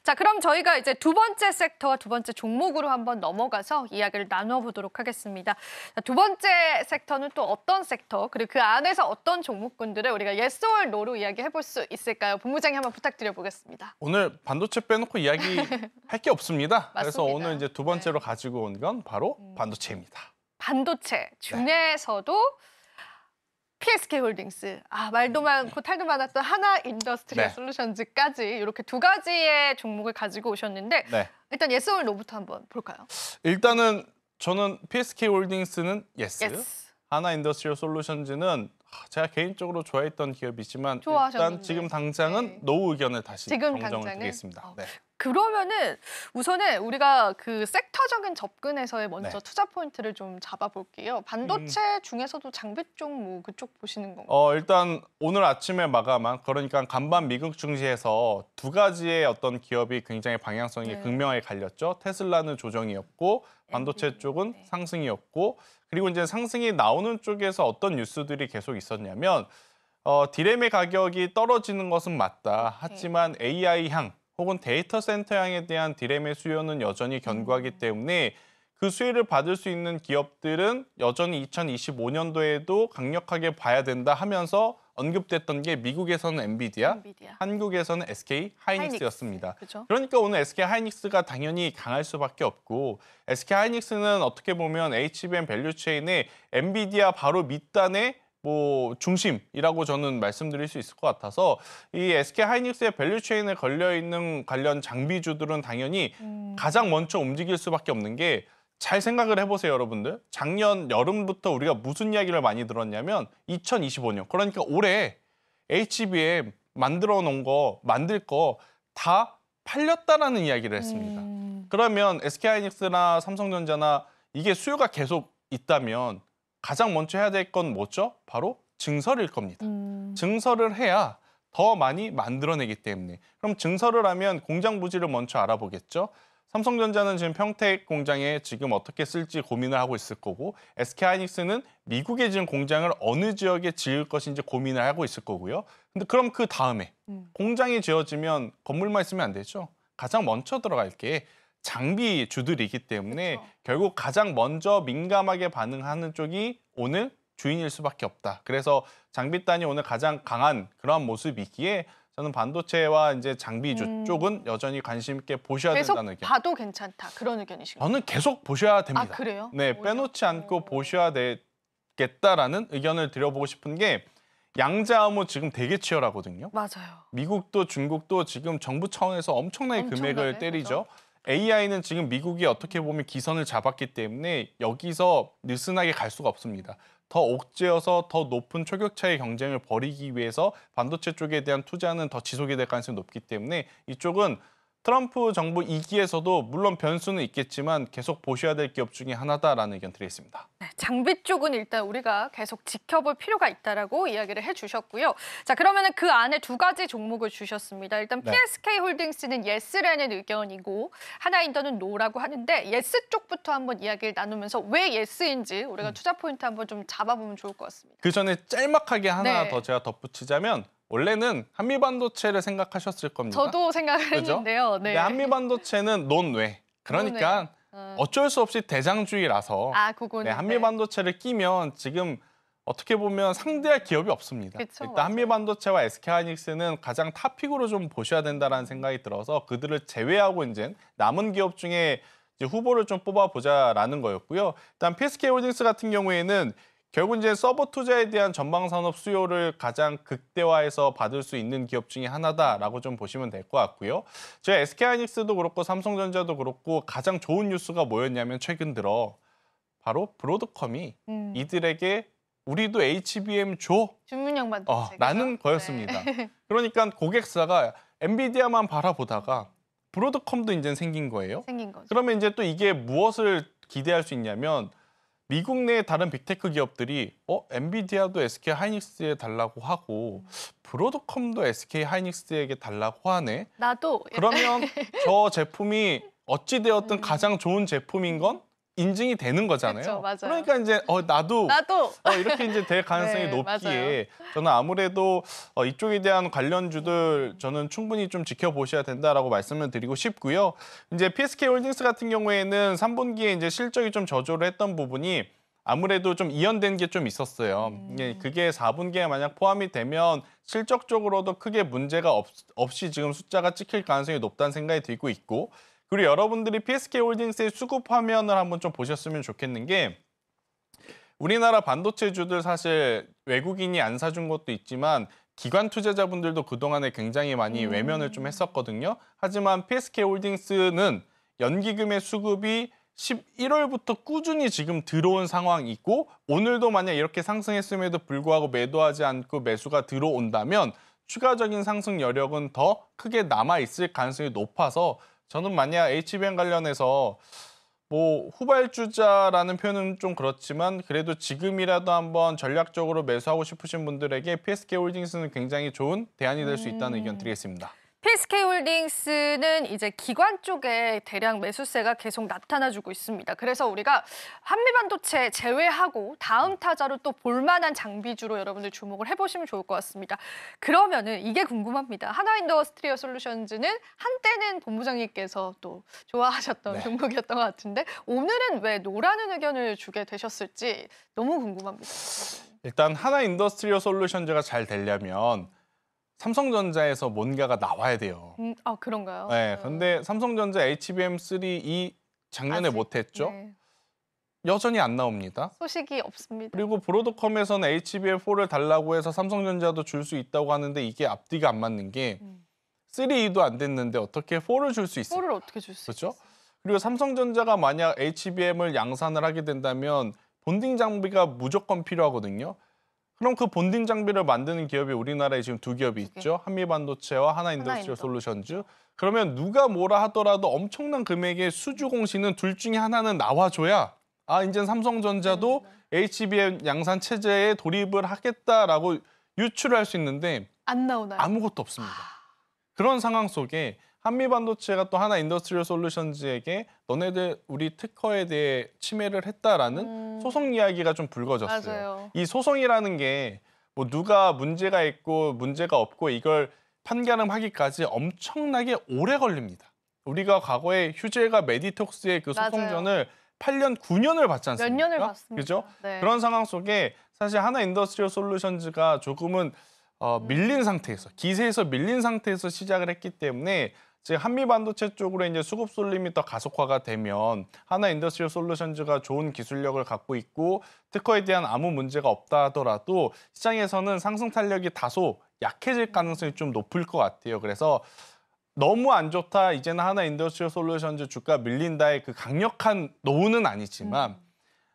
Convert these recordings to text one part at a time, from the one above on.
자, 그럼 저희가 이제 두 번째 섹터와 두 번째 종목으로 한번 넘어가서 이야기를 나눠보도록 하겠습니다. 자, 두 번째 섹터는 또 어떤 섹터, 그리고 그 안에서 어떤 종목군들을 우리가 yes or no로 이야기해볼 수 있을까요? 본부장님 한번 부탁드려보겠습니다. 오늘 반도체 빼놓고 이야기할 게 없습니다. 그래서 맞습니다. 오늘 이제 두 번째로 가지고 온 건 바로 반도체입니다. 반도체 중에서도 PSK홀딩스, 말도 많고 탈도 많았던 하나인더스트리얼 네. 솔루션즈까지 이렇게 두 가지의 종목을 가지고 오셨는데 네. 일단 yes or no부터 한번 볼까요? 일단은 저는 PSK홀딩스는 yes, yes. 하나 인더스트리얼 솔루션즈는 제가 개인적으로 좋아했던 기업이지만 일단 좋아하셨는데. 지금 당장은 네. 노 의견을 다시 지금 정정을 당장은? 드리겠습니다. 네. 그러면은 우선은 우리가 그 섹터적인 접근에서의 먼저 네. 투자 포인트를 좀 잡아볼게요. 반도체 중에서도 장비 쪽 뭐 그쪽 보시는 건가요? 일단 오늘 아침에 마감한 그러니까 간밤 미국 증시에서 두 가지의 어떤 기업이 굉장히 방향성이 네. 극명하게 갈렸죠. 테슬라는 조정이었고 반도체 쪽은 네. 상승이었고 그리고 이제 상승이 나오는 쪽에서 어떤 뉴스들이 계속 있었냐면 디램의 가격이 떨어지는 것은 맞다. 하지만 AI향 혹은 데이터 센터향에 대한 디램의 수요는 여전히 견고하기 때문에 그 수혜를 받을 수 있는 기업들은 여전히 2025년도에도 강력하게 봐야 된다 하면서 언급됐던 게 미국에서는 엔비디아, 한국에서는 SK 하이닉스였습니다. 그렇죠? 그러니까 오늘 SK 하이닉스가 당연히 강할 수밖에 없고 SK 하이닉스는 어떻게 보면 HBM 밸류체인의 엔비디아 바로 밑단에 중심이라고 저는 말씀드릴 수 있을 것 같아서 이 SK 하이닉스의 밸류체인에 걸려 있는 관련 장비주들은 당연히 가장 먼저 움직일 수밖에 없는 게 잘 생각을 해보세요, 여러분들. 작년 여름부터 우리가 무슨 이야기를 많이 들었냐면 2025년, 그러니까 올해 HBM 만들 거 다 팔렸다라는 이야기를 했습니다. 그러면 SK하이닉스나 삼성전자나 이게 수요가 계속 있다면 가장 먼저 해야 될 건 뭐죠? 바로 증설일 겁니다. 증설을 해야 더 많이 만들어내기 때문에. 그럼 증설을 하면 공장 부지를 먼저 알아보겠죠? 삼성전자는 지금 평택 공장에 지금 어떻게 쓸지 고민을 하고 있을 거고 SK하이닉스는 미국에 지금 공장을 어느 지역에 지을 것인지 고민을 하고 있을 거고요. 근데 그럼 그 다음에 공장이 지어지면 건물만 있으면 안 되죠. 가장 먼저 들어갈 게 장비주들이기 때문에 그쵸. 결국 가장 먼저 민감하게 반응하는 쪽이 오늘 주인일 수밖에 없다. 그래서 장비단이 오늘 가장 강한 그런 모습이기에 저는 반도체와 이제 장비주 쪽은 여전히 관심 있게 보셔야 계속 된다는 의견. 봐도 괜찮다 그런 의견이신가요? 저는 계속 보셔야 됩니다. 그래요? 네, 오히려? 빼놓지 않고 보셔야 되겠다라는 의견을 드려보고 싶은 게 양자암호 지금 되게 치열하거든요. 맞아요. 미국도 중국도 지금 정부 차원에서 엄청나게 금액을 때리죠. AI는 지금 미국이 어떻게 보면 기선을 잡았기 때문에 여기서 느슨하게 갈 수가 없습니다. 더 옥죄어서 더 높은 초격차의 경쟁을 벌이기 위해서 반도체 쪽에 대한 투자는 더 지속이 될 가능성이 높기 때문에 이쪽은 트럼프 정부 2기에서도 물론 변수는 있겠지만 계속 보셔야 될 기업 중에 하나다라는 의견 드리겠습니다. 네, 장비 쪽은 일단 우리가 계속 지켜볼 필요가 있다라고 이야기를 해주셨고요. 자, 그러면은 그 안에 두 가지 종목을 주셨습니다. 일단 네. PSK홀딩스는 yes라는 의견이고 하나인더는 no라고 하는데 yes 쪽부터 한번 이야기를 나누면서 왜 yes인지 우리가 투자 포인트 한번 좀 잡아보면 좋을 것 같습니다. 그 전에 짤막하게 하나 네. 더 제가 덧붙이자면 원래는 한미반도체를 생각하셨을 겁니다. 저도 생각을 그죠? 했는데요. 네. 근데 한미반도체는 논외. 그러니까 어쩔 수 없이 대장주의라서 그거는 네, 한미반도체를 끼면 지금 어떻게 보면 상대할 기업이 없습니다. 그쵸, 일단 맞아요. 한미반도체와 SK하이닉스는 가장 탑픽으로 좀 보셔야 된다는 생각이 들어서 그들을 제외하고 이제 남은 기업 중에 이제 후보를 좀 뽑아보자라는 거였고요. 일단 PSK홀딩스 같은 경우에는 결국 이제 서버 투자에 대한 전방 산업 수요를 가장 극대화해서 받을 수 있는 기업 중에 하나다라고 좀 보시면 될 것 같고요. 제가 SK하이닉스도 그렇고 삼성전자도 그렇고 가장 좋은 뉴스가 뭐였냐면 최근 들어 바로 브로드컴이 이들에게 우리도 HBM 줘 주문형 반도체 라는 거였습니다. 그러니까 고객사가 엔비디아만 바라보다가 브로드컴도 이제 생긴 거예요. 생긴 거죠. 그러면 이제 또 이게 무엇을 기대할 수 있냐면 미국 내 다른 빅테크 기업들이 엔비디아도 SK 하이닉스에 달라고 하고 브로드컴도 SK 하이닉스에게 달라고 하네. 나도 그러면 저 제품이 어찌 되었든 가장 좋은 제품인 건 인증이 되는 거잖아요. 그쵸, 맞아요. 그러니까 이제 나도 이렇게 이제 될 가능성이 네, 높기에 저는 아무래도 이쪽에 대한 관련주들 저는 충분히 좀 지켜보셔야 된다라고 말씀을 드리고 싶고요. 이제 PSK홀딩스 같은 경우에는 3분기에 이제 실적이 좀 저조를 했던 부분이 아무래도 좀 이연된 게 좀 있었어요. 그게 4분기에 만약 포함이 되면 실적적으로도 크게 문제가 없이 지금 숫자가 찍힐 가능성이 높다는 생각이 들고 있고, 그리고 여러분들이 PSK홀딩스의 수급 화면을 한번 좀 보셨으면 좋겠는 게, 우리나라 반도체주들 사실 외국인이 안 사준 것도 있지만 기관 투자자분들도 그동안에 굉장히 많이 외면을 좀 했었거든요. 하지만 PSK홀딩스는 연기금의 수급이 11월부터 꾸준히 지금 들어온 상황이고, 오늘도 만약 이렇게 상승했음에도 불구하고 매도하지 않고 매수가 들어온다면 추가적인 상승 여력은 더 크게 남아있을 가능성이 높아서, 저는 만약 HBM 관련해서 뭐 후발주자라는 표현은 좀 그렇지만 그래도 지금이라도 한번 전략적으로 매수하고 싶으신 분들에게 PSK홀딩스는 굉장히 좋은 대안이 될 수 있다는 의견 드리겠습니다. PSK홀딩스는 이제 기관 쪽에 대량 매수세가 계속 나타나주고 있습니다. 그래서 우리가 한미반도체 제외하고 다음 타자로 또 볼만한 장비주로 여러분들 주목을 해보시면 좋을 것 같습니다. 그러면은 이게 궁금합니다. 하나인더스트리얼 솔루션즈는 한때는 본부장님께서 또 좋아하셨던 종목이었던 것 같은데 오늘은 왜 노라는 의견을 주게 되셨을지 너무 궁금합니다. 일단 하나인더스트리얼 솔루션즈가 잘 되려면 삼성전자에서 뭔가가 나와야 돼요. 그런가요? 네, 근데 삼성전자 HBM3E 작년에 아직? 못했죠. 네. 여전히 안 나옵니다. 소식이 없습니다. 그리고 브로드컴에서는 HBM4를 달라고 해서 삼성전자도 줄 수 있다고 하는데 이게 앞뒤가 안 맞는 게 3E도 안 됐는데 어떻게 4를 줄 수 있을까? 4를 어떻게 줄 수 그렇죠? 있어요? 그리고 삼성전자가 만약 HBM을 양산을 하게 된다면 본딩 장비가 무조건 필요하거든요. 그럼 그 본딩 장비를 만드는 기업이 우리나라에 지금 두 기업이 있죠. 한미반도체와 하나인더스트리얼 솔루션즈. 그러면 누가 뭐라 하더라도 엄청난 금액의 수주 공시는 둘 중에 하나는 나와줘야 이제 삼성전자도 HBM 양산 체제에 돌입을 하겠다라고 유출할 수 있는데 안 나오나요? 아무것도 없습니다. 그런 상황 속에 한미반도체가 또 하나인더스트리얼 솔루션즈에게 너네들 우리 특허에 대해 침해를 했다라는 소송 이야기가 좀 불거졌어요. 맞아요. 이 소송이라는 게 뭐 누가 문제가 있고 문제가 없고 이걸 판가름하기까지 엄청나게 오래 걸립니다. 우리가 과거에 휴젤과 메디톡스의 그 소송전을 8년, 9년을 봤지 않습니까? 몇 년을 봤습니다. 그죠? 네. 그런 상황 속에 사실 하나인더스트리얼 솔루션즈가 조금은 밀린 상태에서, 기세에서 밀린 상태에서 시작을 했기 때문에 즉 한미반도체 쪽으로 이제 수급 쏠림이 더 가속화가 되면 하나인더스트리얼 솔루션즈가 좋은 기술력을 갖고 있고 특허에 대한 아무 문제가 없다 하더라도 시장에서는 상승 탄력이 다소 약해질 가능성이 좀 높을 것 같아요. 그래서 너무 안 좋다, 이제는 하나인더스트리얼 솔루션즈 주가 밀린다의 그 강력한 노는 아니지만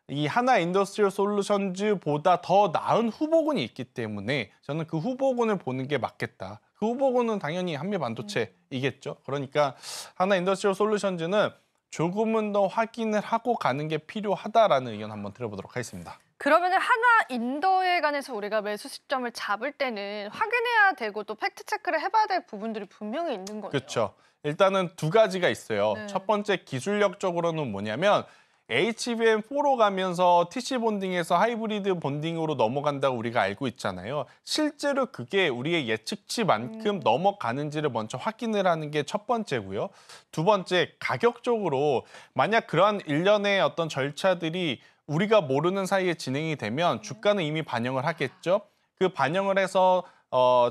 이 하나인더스트리얼 솔루션즈보다 더 나은 후보군이 있기 때문에 저는 그 후보군을 보는 게 맞겠다. 그 후보군은 당연히 한미반도체이겠죠. 그러니까 하나인더스트리얼 솔루션즈는 조금은 더 확인을 하고 가는 게 필요하다라는 의견 한번 들어보도록 하겠습니다. 그러면 하나인더에 관해서 우리가 매수 시점을 잡을 때는 확인해야 되고 또 팩트 체크를 해봐야 될 부분들이 분명히 있는 거죠. 그렇죠. 일단은 두 가지가 있어요. 네. 첫 번째 기술력적으로는 뭐냐면 HBM4로 가면서 TC 본딩에서 하이브리드 본딩으로 넘어간다고 우리가 알고 있잖아요. 실제로 그게 우리의 예측치만큼 넘어가는지를 먼저 확인을 하는 게 첫 번째고요. 두 번째, 가격적으로 만약 그러한 일련의 어떤 절차들이 우리가 모르는 사이에 진행이 되면 주가는 이미 반영을 하겠죠. 그 반영을 해서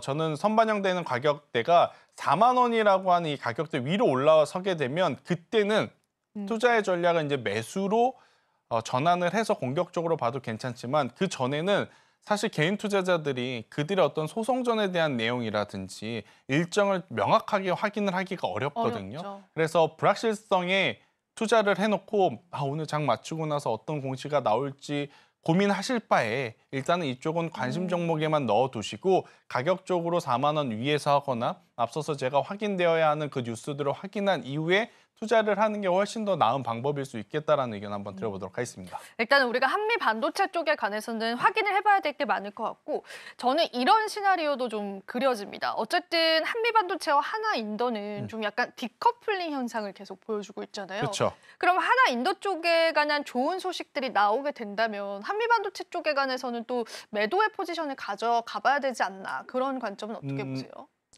저는 선반영되는 가격대가 4만 원이라고 하는 이 가격대 위로 올라서게 되면 그때는 투자의 전략은 이제 매수로 전환을 해서 공격적으로 봐도 괜찮지만 그 전에는 사실 개인 투자자들이 그들의 어떤 소송전에 대한 내용이라든지 일정을 명확하게 확인을 하기가 어렵거든요. 어렵죠. 그래서 불확실성에 투자를 해놓고 오늘 장 맞추고 나서 어떤 공시가 나올지 고민하실 바에 일단은 이쪽은 관심 종목에만 넣어두시고 가격적으로 4만 원 위에서 하거나 앞서서 제가 확인되어야 하는 그 뉴스들을 확인한 이후에 투자를 하는 게 훨씬 더 나은 방법일 수 있겠다라는 의견 한번 드려보도록 하겠습니다. 일단은 우리가 한미 반도체 쪽에 관해서는 확인을 해봐야 될 게 많을 것 같고 저는 이런 시나리오도 좀 그려집니다. 어쨌든 한미 반도체와 하나 인도는 좀 약간 디커플링 현상을 계속 보여주고 있잖아요. 그렇죠. 그럼 하나 인도 쪽에 관한 좋은 소식들이 나오게 된다면 한미 반도체 쪽에 관해서는 또 매도의 포지션을 가져가 봐야 되지 않나 그런 관점은 어떻게 보세요?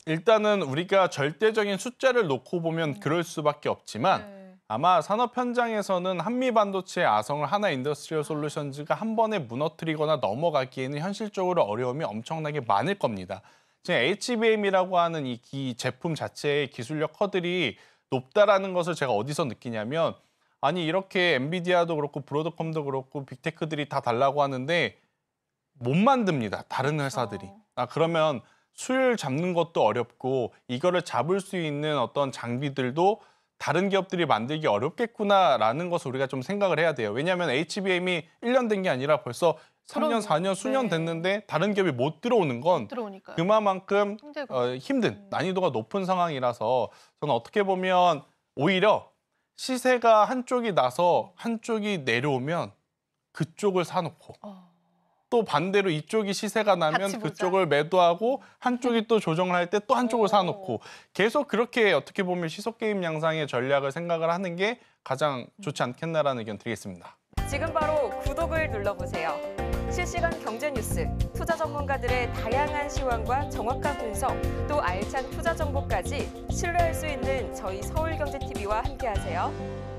일단은 우리가 절대적인 숫자를 놓고 보면 그럴 수밖에 없지만 네. 아마 산업 현장에서는 한미 반도체의 아성을 하나 인더스트리얼 솔루션즈가 한 번에 무너뜨리거나 넘어가기에는 현실적으로 어려움이 엄청나게 많을 겁니다. 지금 HBM이라고 하는 이 제품 자체의 기술력 허들이 높다라는 것을 제가 어디서 느끼냐면 아니 이렇게 엔비디아도 그렇고 브로드컴도 그렇고 빅테크들이 다 달라고 하는데 못 만듭니다. 다른 회사들이. 그러면 수요를 잡는 것도 어렵고 이거를 잡을 수 있는 어떤 장비들도 다른 기업들이 만들기 어렵겠구나라는 것을 우리가 좀 생각을 해야 돼요. 왜냐하면 HBM이 1년 된 게 아니라 벌써 3년, 4년, 수년 됐는데 다른 기업이 못 들어오는 건 들어오니까요. 그만큼 힘들고. 힘든, 난이도가 높은 상황이라서 저는 어떻게 보면 오히려 시세가 한쪽이 나서 한쪽이 내려오면 그쪽을 사놓고 또 반대로 이쪽이 시세가 나면 같이 보자. 그쪽을 매도하고 한쪽이 또 조정을 할 때 또 한쪽을 사놓고 계속 그렇게 어떻게 보면 시소게임 양상의 전략을 생각을 하는 게 가장 좋지 않겠나라는 의견 드리겠습니다. 지금 바로 구독을 눌러보세요. 실시간 경제 뉴스, 투자 전문가들의 다양한 시황과 정확한 분석, 또 알찬 투자 정보까지 신뢰할 수 있는 저희 서울경제TV와 함께하세요.